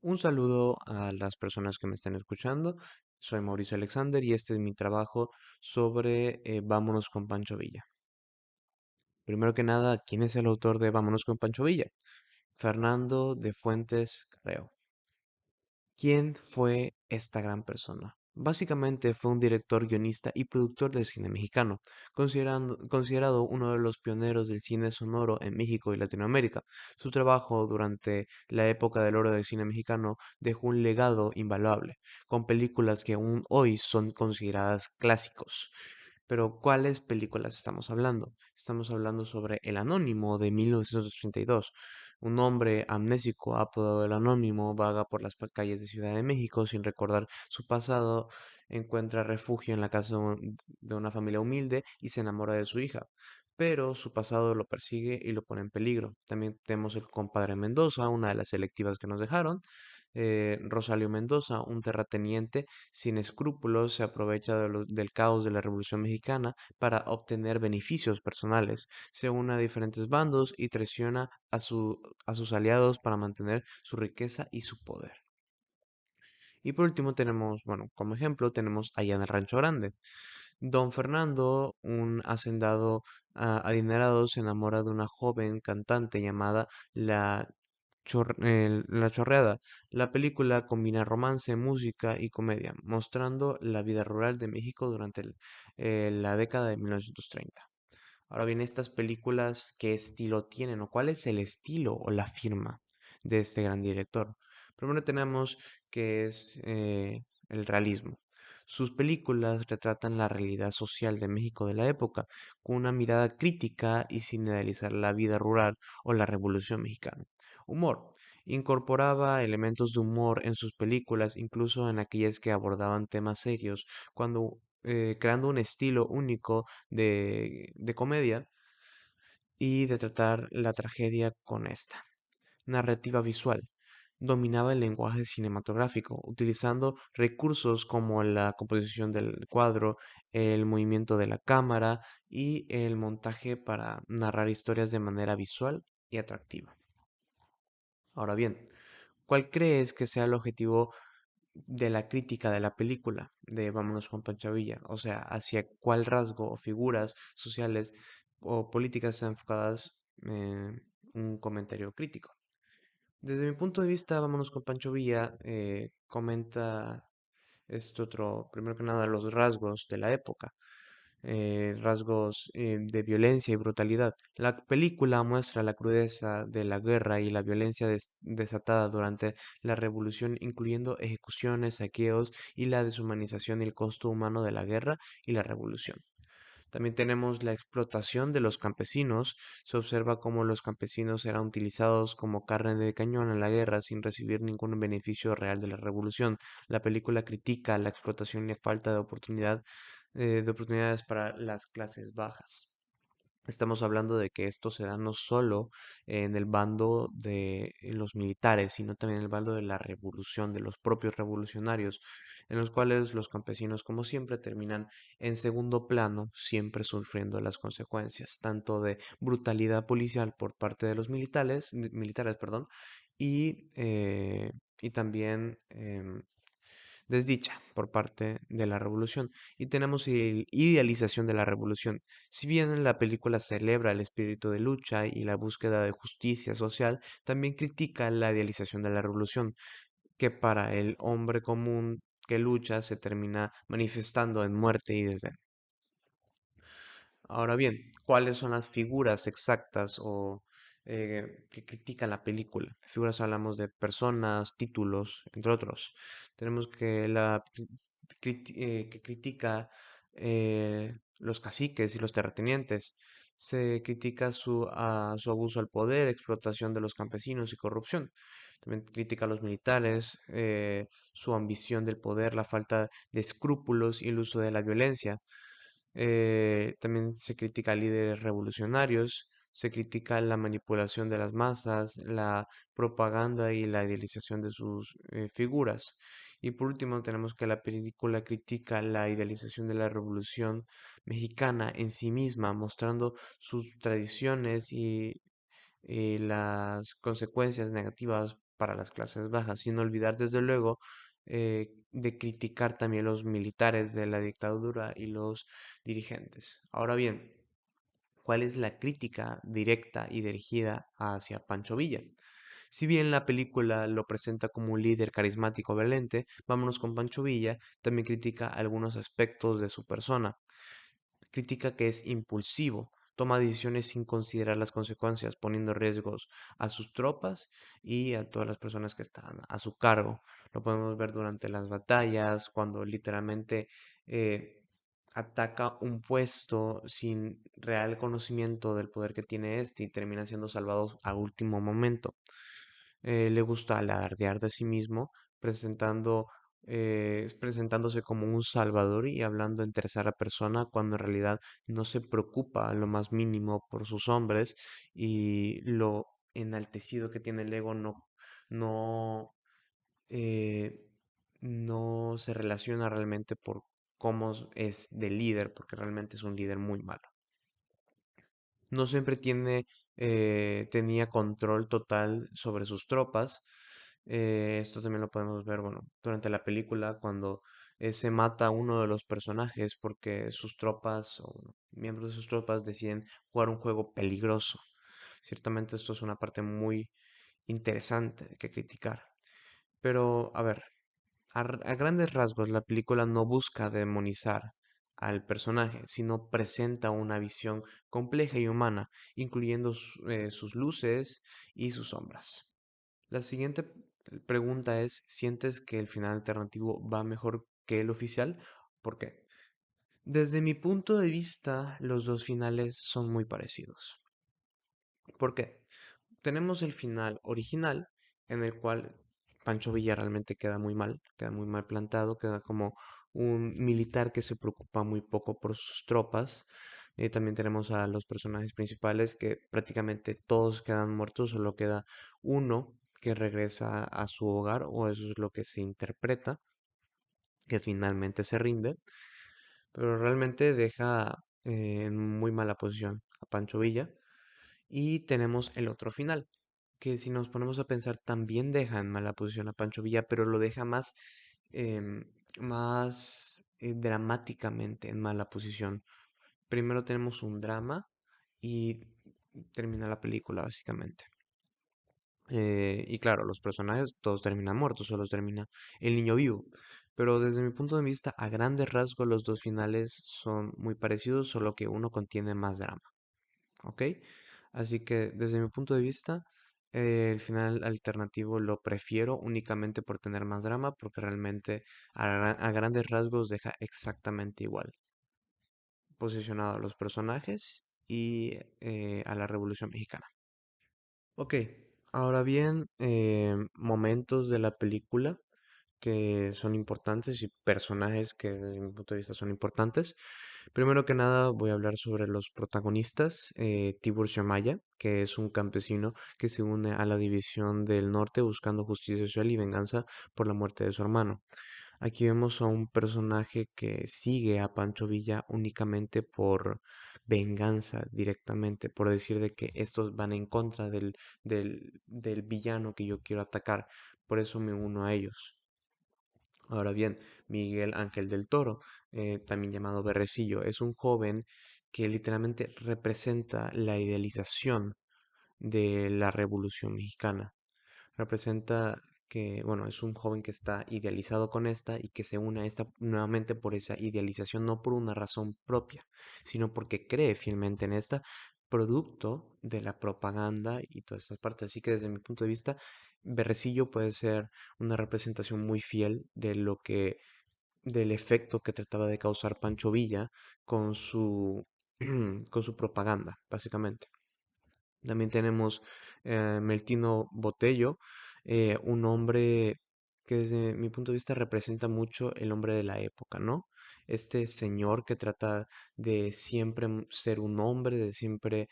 Un saludo a las personas que me estén escuchando. Soy Mauricio Alexander y este es mi trabajo sobre Vámonos con Pancho Villa. Primero que nada, ¿quién es el autor de Vámonos con Pancho Villa? Fernando de Fuentes Carreo. ¿Quién fue esta gran persona? Básicamente fue un director, guionista y productor de cine mexicano, considerado uno de los pioneros del cine sonoro en México y Latinoamérica. Su trabajo durante la época del oro del cine mexicano dejó un legado invaluable, con películas que aún hoy son consideradas clásicos. Pero ¿cuáles películas estamos hablando? Estamos hablando sobre El Anónimo de 1932. Un hombre amnésico apodado El Anónimo vaga por las calles de Ciudad de México sin recordar su pasado, encuentra refugio en la casa de una familia humilde y se enamora de su hija. Pero su pasado lo persigue y lo pone en peligro. También tenemos el compadre Mendoza, una de las selectivas que nos dejaron. Rosalio Mendoza, un terrateniente sin escrúpulos, se aprovecha del caos de la Revolución Mexicana para obtener beneficios personales, se une a diferentes bandos y traiciona a sus aliados para mantener su riqueza y su poder. Y por último tenemos, bueno, como ejemplo tenemos allá en el Rancho Grande. Don Fernando, un hacendado adinerado, se enamora de una joven cantante llamada La Chorreada. La película combina romance, música y comedia, mostrando la vida rural de México durante la década de 1930. Ahora bien, estas películas, ¿qué estilo tienen o cuál es el estilo o la firma de este gran director? Primero tenemos que es el realismo. Sus películas retratan la realidad social de México de la época, con una mirada crítica y sin idealizar la vida rural o la Revolución Mexicana. Humor. Incorporaba elementos de humor en sus películas, incluso en aquellas que abordaban temas serios, cuando creando un estilo único de comedia y de tratar la tragedia con esta. Narrativa visual. Dominaba el lenguaje cinematográfico, utilizando recursos como la composición del cuadro, el movimiento de la cámara y el montaje para narrar historias de manera visual y atractiva. Ahora bien, ¿cuál crees que sea el objetivo de la crítica de la película de Vámonos con Pancho Villa? O sea, hacia cuál rasgo o figuras sociales o políticas enfocadas en un comentario crítico. Desde mi punto de vista, Vámonos con Pancho Villa comenta esto otro, primero que nada, los rasgos de la época, rasgos de violencia y brutalidad. La película muestra la crudeza de la guerra y la violencia desatada durante la revolución, incluyendo ejecuciones, saqueos y la deshumanización y el costo humano de la guerra y la revolución. También tenemos la explotación de los campesinos. Se observa cómo los campesinos eran utilizados como carne de cañón en la guerra sin recibir ningún beneficio real de la revolución. La película critica la explotación y la falta de oportunidades para las clases bajas. Estamos hablando de que esto se da no solo en el bando de los militares, sino también en el bando de la revolución, de los propios revolucionarios, en los cuales los campesinos, como siempre, terminan en segundo plano, siempre sufriendo las consecuencias, tanto de brutalidad policial por parte de los militares, perdón, y también desdicha por parte de la revolución. Y tenemos idealización de la revolución. Si bien la película celebra el espíritu de lucha y la búsqueda de justicia social, también critica la idealización de la revolución, que para el hombre común que lucha se termina manifestando en muerte y desdén. Ahora bien, ¿cuáles son las figuras exactas o que critican la película? Figuras hablamos de personas, títulos, entre otros. Tenemos que que critica los caciques y los terratenientes. Se critica su abuso al poder, explotación de los campesinos y corrupción. También critica a los militares, su ambición del poder, la falta de escrúpulos y el uso de la violencia. También se critica a líderes revolucionarios, se critica la manipulación de las masas, la propaganda y la idealización de sus figuras. Y por último, tenemos que la película critica la idealización de la revolución mexicana en sí misma, mostrando sus tradiciones y las consecuencias negativas para las clases bajas, sin olvidar desde luego de criticar también los militares de la dictadura y los dirigentes. Ahora bien, ¿cuál es la crítica directa y dirigida hacia Pancho Villa? Si bien la película lo presenta como un líder carismático valente, vámonos con Pancho Villa, también critica algunos aspectos de su persona. Critica que es impulsivo, toma decisiones sin considerar las consecuencias, poniendo riesgos a sus tropas y a todas las personas que están a su cargo. Lo podemos ver durante las batallas, cuando literalmente eh, ataca un puesto sin real conocimiento del poder que tiene este y termina siendo salvado a último momento. Le gusta alardear de sí mismo, presentándose como un salvador y hablando en tercera persona cuando en realidad no se preocupa lo más mínimo por sus hombres y lo enaltecido que tiene el ego no, eh, no se relaciona realmente por cómo es de líder, porque realmente es un líder muy malo. No siempre tenía control total sobre sus tropas. Esto también lo podemos ver, bueno, durante la película cuando se mata a uno de los personajes porque sus tropas o bueno, miembros de sus tropas deciden jugar un juego peligroso. Ciertamente esto es una parte muy interesante que criticar. Pero, a ver, a grandes rasgos, la película no busca demonizar al personaje, sino presenta una visión compleja y humana, incluyendo sus luces y sus sombras. La siguiente pregunta es, ¿sientes que el final alternativo va mejor que el oficial? ¿Por qué? Desde mi punto de vista, los dos finales son muy parecidos. ¿Por qué? Tenemos el final original en el cual Pancho Villa realmente queda muy mal plantado, queda como un militar que se preocupa muy poco por sus tropas. También tenemos a los personajes principales que prácticamente todos quedan muertos, solo queda uno que regresa a su hogar, o eso es lo que se interpreta, que finalmente se rinde, pero realmente deja en muy mala posición a Pancho Villa. Y tenemos el otro final, que si nos ponemos a pensar también deja en mala posición a Pancho Villa, pero lo deja más dramáticamente en mala posición. Primero tenemos un drama y termina la película básicamente. Y claro, los personajes todos terminan muertos, solo termina el niño vivo. Pero desde mi punto de vista, a grandes rasgos, los dos finales son muy parecidos, solo que uno contiene más drama. ¿Ok? Así que desde mi punto de vista, el final alternativo lo prefiero únicamente por tener más drama, porque realmente a grandes rasgos deja exactamente igual posicionado a los personajes y a la Revolución Mexicana. Ok, ahora bien, momentos de la película que son importantes y personajes que desde mi punto de vista son importantes. Primero que nada voy a hablar sobre los protagonistas. Tiburcio Maya, que es un campesino que se une a la División del Norte buscando justicia social y venganza por la muerte de su hermano. Aquí vemos a un personaje que sigue a Pancho Villa únicamente por venganza directamente, por decir de que estos van en contra del villano que yo quiero atacar. Por eso me uno a ellos. Ahora bien, Miguel Ángel del Toro, también llamado Berrecillo, es un joven que literalmente representa la idealización de la Revolución Mexicana. Representa que, bueno, es un joven que está idealizado con esta y que se une a esta nuevamente por esa idealización, no por una razón propia, sino porque cree fielmente en esta, producto de la propaganda y todas estas partes. Así que desde mi punto de vista, Berrecillo puede ser una representación muy fiel de lo que, del efecto que trataba de causar Pancho Villa con su, con su propaganda, básicamente. También tenemos Meltino Botello, un hombre que desde mi punto de vista representa mucho el hombre de la época, ¿no? Este señor que trata de siempre ser un hombre, de siempre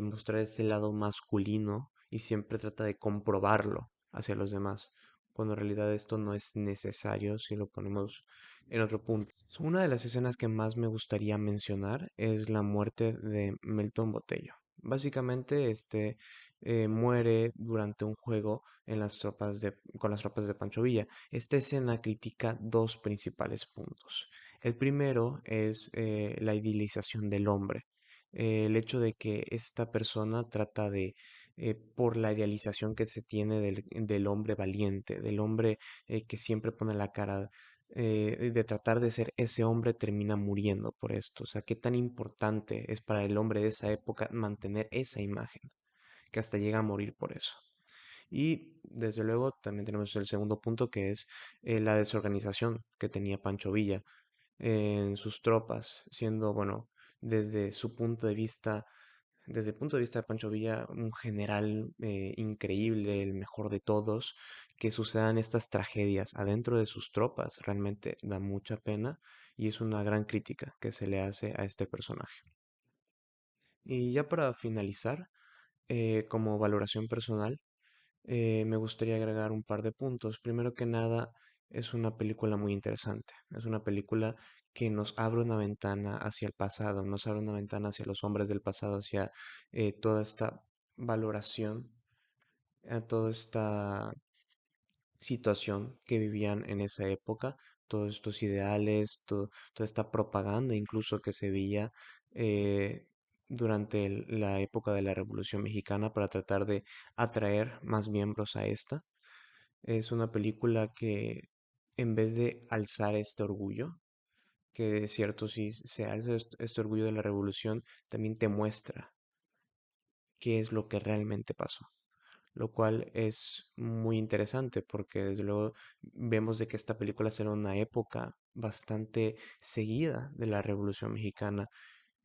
mostrar ese lado masculino y siempre trata de comprobarlo hacia los demás, cuando en realidad esto no es necesario si lo ponemos en otro punto. Una de las escenas que más me gustaría mencionar es la muerte de Melton Botello. Básicamente, muere durante un juego con las tropas de Pancho Villa. Esta escena critica dos principales puntos. El primero es la idealización del hombre. El hecho de que esta persona trata por la idealización que se tiene del hombre valiente, del hombre que siempre pone la cara de tratar de ser ese hombre termina muriendo por esto. O sea, qué tan importante es para el hombre de esa época mantener esa imagen, que hasta llega a morir por eso. Y desde luego también tenemos el segundo punto que es la desorganización que tenía Pancho Villa en sus tropas, siendo, bueno, desde su punto de vista desde el punto de vista de Pancho Villa, un general increíble, el mejor de todos, que sucedan estas tragedias adentro de sus tropas, realmente da mucha pena y es una gran crítica que se le hace a este personaje. Y ya para finalizar, como valoración personal, me gustaría agregar un par de puntos. Primero que nada, es una película muy interesante. Es una película que nos abre una ventana hacia el pasado, nos abre una ventana hacia los hombres del pasado, hacia toda esta valoración, a toda esta situación que vivían en esa época, todos estos ideales, toda esta propaganda incluso que se veía eh, durante la época de la Revolución Mexicana para tratar de atraer más miembros a esta. Es una película que en vez de alzar este orgullo, que es cierto, si se alza este orgullo de la revolución, también te muestra qué es lo que realmente pasó, lo cual es muy interesante porque desde luego vemos de que esta película será una época bastante seguida de la Revolución Mexicana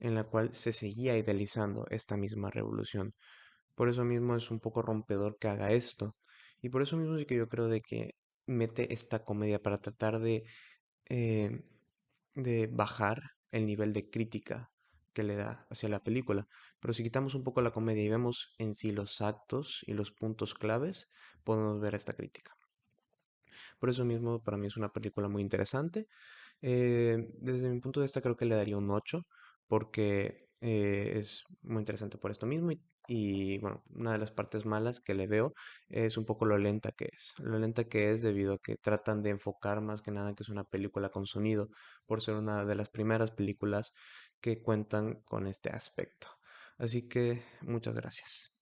en la cual se seguía idealizando esta misma revolución. Por eso mismo es un poco rompedor que haga esto. Y por eso mismo es que yo creo de que mete esta comedia para tratar eh, de bajar el nivel de crítica que le da hacia la película. Pero si quitamos un poco la comedia y vemos en sí los actos y los puntos claves, podemos ver esta crítica. Por eso mismo para mí es una película muy interesante. Desde mi punto de vista creo que le daría un 8 porque es muy interesante por esto mismo bueno, una de las partes malas que le veo es un poco lo lenta que es. Lo lenta que es debido a que tratan de enfocar más que nada que es una película con sonido por ser una de las primeras películas que cuentan con este aspecto. Así que muchas gracias.